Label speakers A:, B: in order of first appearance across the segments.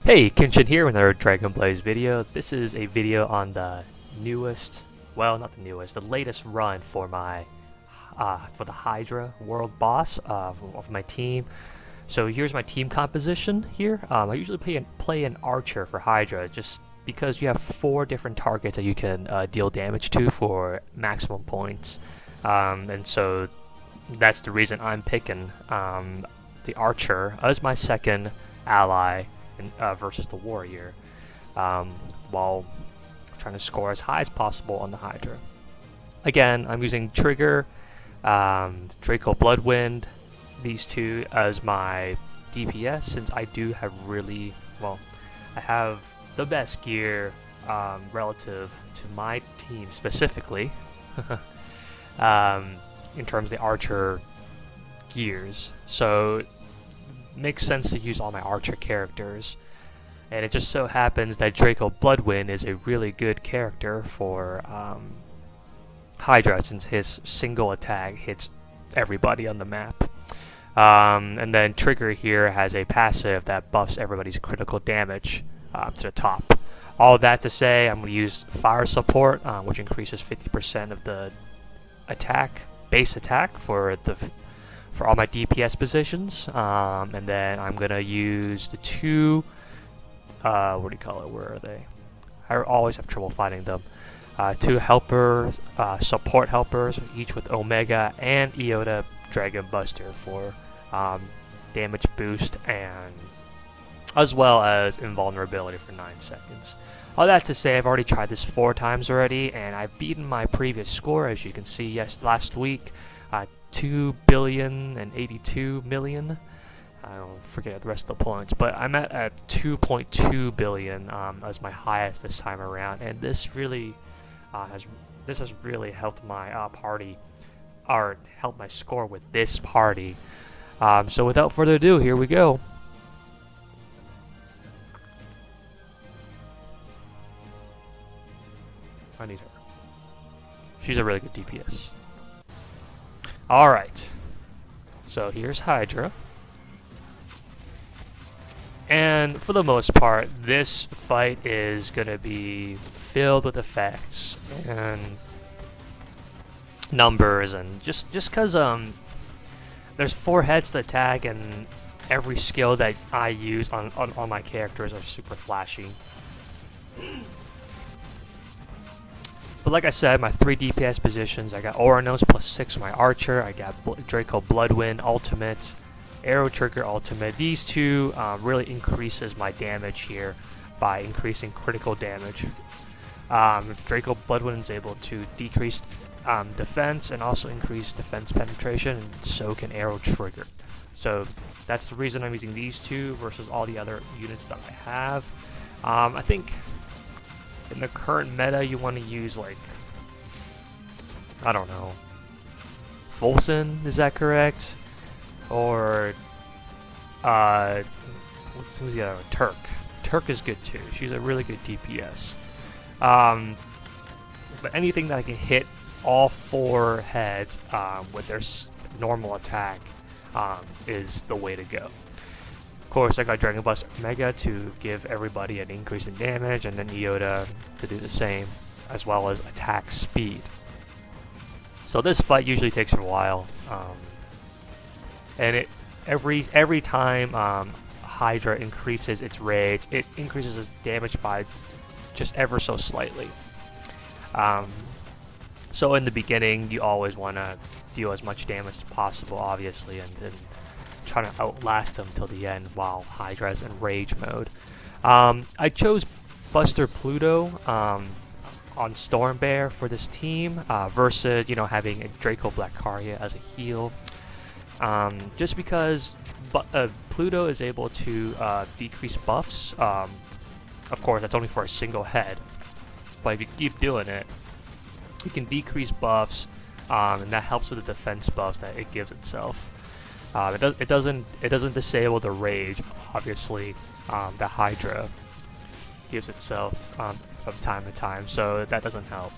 A: Hey, KinShun here with another Dragon Blaze video. This is a video on the newest, well, not the newest, the latest run for my for the Hydra world boss of my team. So here's my team composition here. I usually play an archer for Hydra just because you have 4 different targets that you can deal damage to for maximum points, and so that's the reason I'm picking the archer as my second ally versus the warrior, while trying to score as high as possible on the Hydra. Again, I'm using Trigger, Draco Bloodwind, these two as my DPS, since I do have really, well, I have the best gear relative to my team specifically, in terms of the archer gears. So makes sense to use all my archer characters, and it just so happens that Draco Bloodwind is a really good character for Hydra, since his single attack hits everybody on the map. And then Trigger here has a passive that buffs everybody's critical damage to the top. All that to say, I'm going to use Fire Support, which increases 50% of the base attack for all my DPS positions, and then I'm gonna use the 2, what do you call it? Where are they? I always have trouble finding them. 2 helpers, support helpers, each with Omega and Iota Dragon Buster for damage boost, and as well as invulnerability for 9 seconds. All that to say, I've already tried this 4 times already, and I've beaten my previous score, as you can see. Last week. 2,082,000,000. I don't forget the rest of the points, but I'm at 2.2 billion as my highest this time around, and this really has really helped my party, or helped my score with this party. So without further ado, here we go. I need her. She's a really good DPS. Alright, so here's Hydra, and for the most part this fight is going to be filled with effects and numbers, and just because there's 4 heads to attack, and every skill that I use on my characters are super flashy. But like I said, my 3 DPS positions, I got Oranos plus 6 for my Archer, I got Draco Bloodwind Ultimate, Arrow Trigger Ultimate. These 2 really increases my damage here by increasing critical damage. Draco Bloodwind is able to decrease defense and also increase defense penetration, and so can Arrow Trigger. So that's the reason I'm using these 2 versus all the other units that I have. I think in the current meta, you want to use, like, I don't know, Volson, is that correct? Or, who's the other one? Turk. Turk is good too. She's a really good DPS. But anything that I can hit all 4 heads with their normal attack is the way to go. Of course, I got Dragon Buster Omega to give everybody an increase in damage, and then Iota to do the same, as well as attack speed. So this fight usually takes a while, and every time Hydra increases its rage, it increases its damage by just ever so slightly. So in the beginning, you always want to deal as much damage as possible, obviously, and trying to outlast them till the end while Hydra's in rage mode. I chose Buster Pluto on Stormbear for this team versus, having a Draco Blackaria as a heal. Just because Pluto is able to decrease buffs. Of course, that's only for a single head, but if you keep doing it, you can decrease buffs, and that helps with the defense buffs that it gives itself. It doesn't disable the rage, obviously, that Hydra gives itself from time to time, so that doesn't help.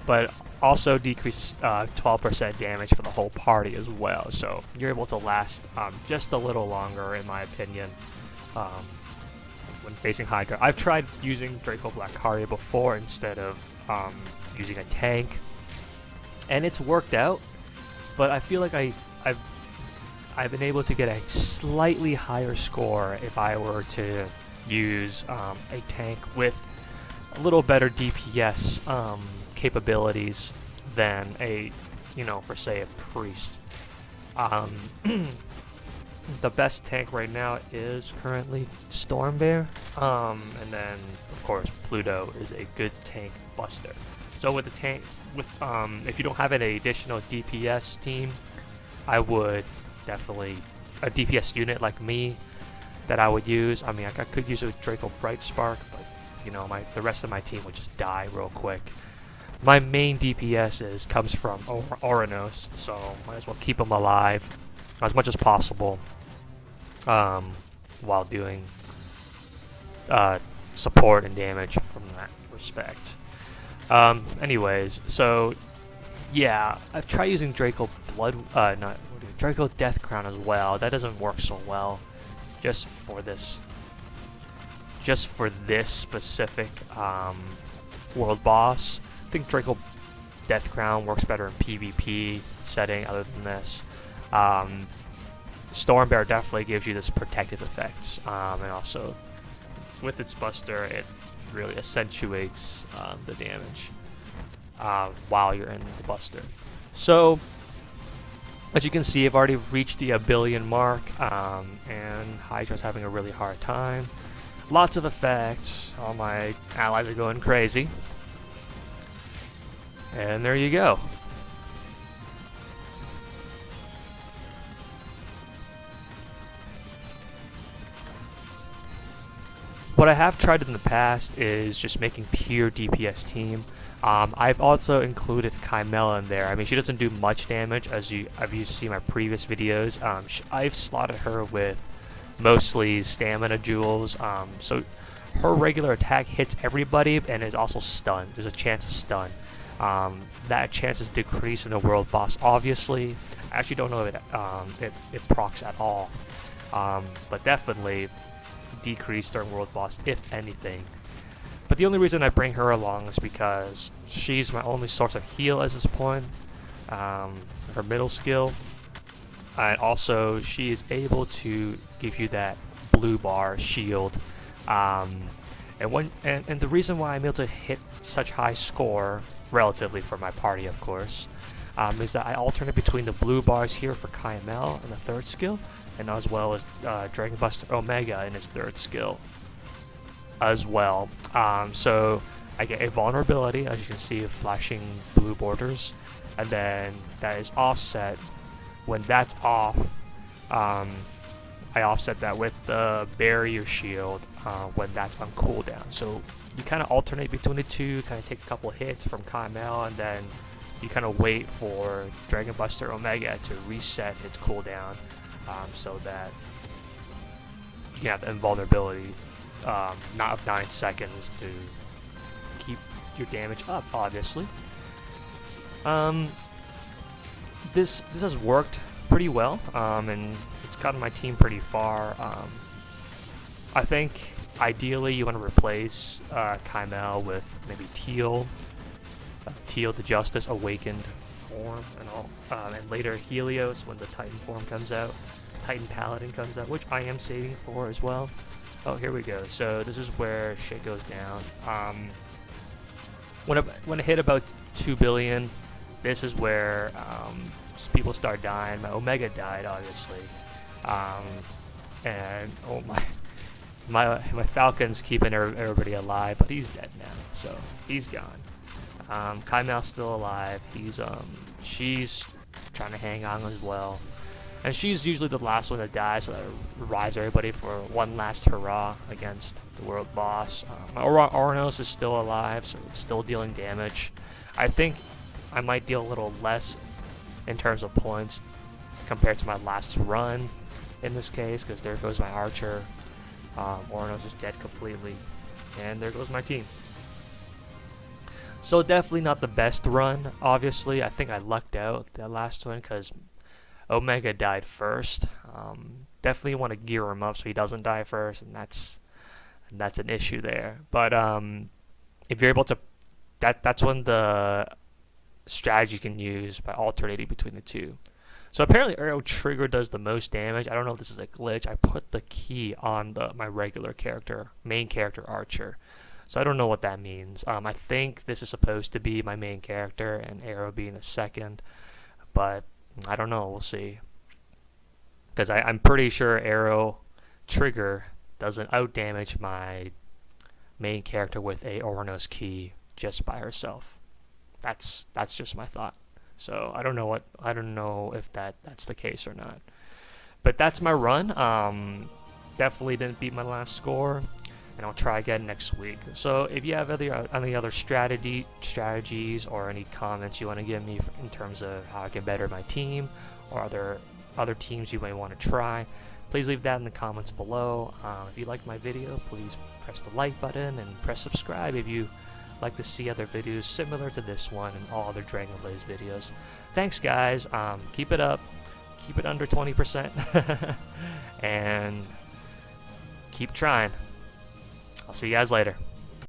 A: But also decreases 12% damage for the whole party as well, so you're able to last just a little longer, in my opinion. when facing Hydra. I've tried using Draco Blackaria before instead of using a tank, and it's worked out. But I feel like I've been able to get a slightly higher score if I were to use a tank with a little better DPS capabilities than a, for say a priest. The best tank right now is currently Stormbear, and then of course Pluto is a good tank buster. So with the tank, if you don't have an additional DPS team, I would definitely a DPS unit like me that I would use. I mean, I could use a Draco Bright Spark, but the rest of my team would just die real quick. My main DPS comes from Oranos, so might as well keep them alive as much as possible while doing support and damage from that respect. Anyways, so yeah, I've tried using Draco Draco Death Crown as well. That doesn't work so well just for this specific world boss. I think Draco Death Crown works better in PvP setting other than this. Stormbear definitely gives you this protective effects, and also with its buster it really accentuates the damage while you're in the buster. So as you can see, I've already reached the 1 billion mark, and Hydra's having a really hard time. Lots of effects, all my allies are going crazy. And there you go. What I have tried in the past is just making pure DPS team. I've also included Chimella in there. I mean, she doesn't do much damage, as you see my previous videos. I've slotted her with mostly stamina jewels, so her regular attack hits everybody and is also stunned. There's a chance of stun. That chance is decreased in the world boss, obviously. I actually don't know if it procs at all, but definitely decreased during world boss, if anything. But the only reason I bring her along is because she's my only source of heal at this point, her middle skill, and also she is able to give you that blue bar shield. And the reason why I'm able to hit such high score, relatively for my party of course, is that I alternate between the blue bars here for Kymel in the third skill, and as well as Dragon Buster Omega in his third skill as well. So I get a vulnerability, as you can see, of flashing blue borders, and then that is offset. When that's off, I offset that with the barrier shield when that's on cooldown. So you kind of alternate between the two, kind of take a couple hits from Kymel, and then you kind of wait for Dragon Buster Omega to reset its cooldown, so that you can have the invulnerability, not of 9 seconds, to keep your damage up, obviously. This has worked pretty well, and it's gotten my team pretty far. I think ideally you want to replace Kymel with maybe Teal the Justice Awakened form, and later Helios when the Titan form comes out, Titan Paladin comes out, which I am saving for as well. Oh, here we go. So this is where shit goes down. When I hit about 2 billion, this is where people start dying. My Omega died, obviously, and oh my Falcon's keeping everybody alive, but he's dead now, so he's gone. Kymel's still alive. She's trying to hang on as well, and she's usually the last one to die, so that revives everybody for one last hurrah against the world boss. Oranos is still alive, so it's still dealing damage. I think I might deal a little less in terms of points compared to my last run in this case, because there goes my archer. Oranos is dead completely, and there goes my team. So definitely not the best run, obviously. I think I lucked out that last one because Omega died first. Definitely want to gear him up so he doesn't die first, and that's and that's an issue there. But if you're able to, that's one the strategy you can use by alternating between the two. So apparently arrow trigger does the most damage. I don't know if this is a glitch. I put the key on my regular character, main character archer. So I don't know what that means. I think this is supposed to be my main character and arrow being the second, but I don't know. We'll see. Because I'm pretty sure arrow trigger doesn't outdamage my main character with a Ornos key just by herself. That's just my thought. So I don't know if that's the case or not. But that's my run. Definitely didn't beat my last score, and I'll try again next week. So if you have any other strategies or any comments you want to give me in terms of how I can better my team or other teams you may want to try, please leave that in the comments below. If you liked my video, please press the like button and press subscribe if you like to see other videos similar to this one and all other Dragon Blaze videos. Thanks guys, keep it up, keep it under 20%, and keep trying. I'll see you guys later.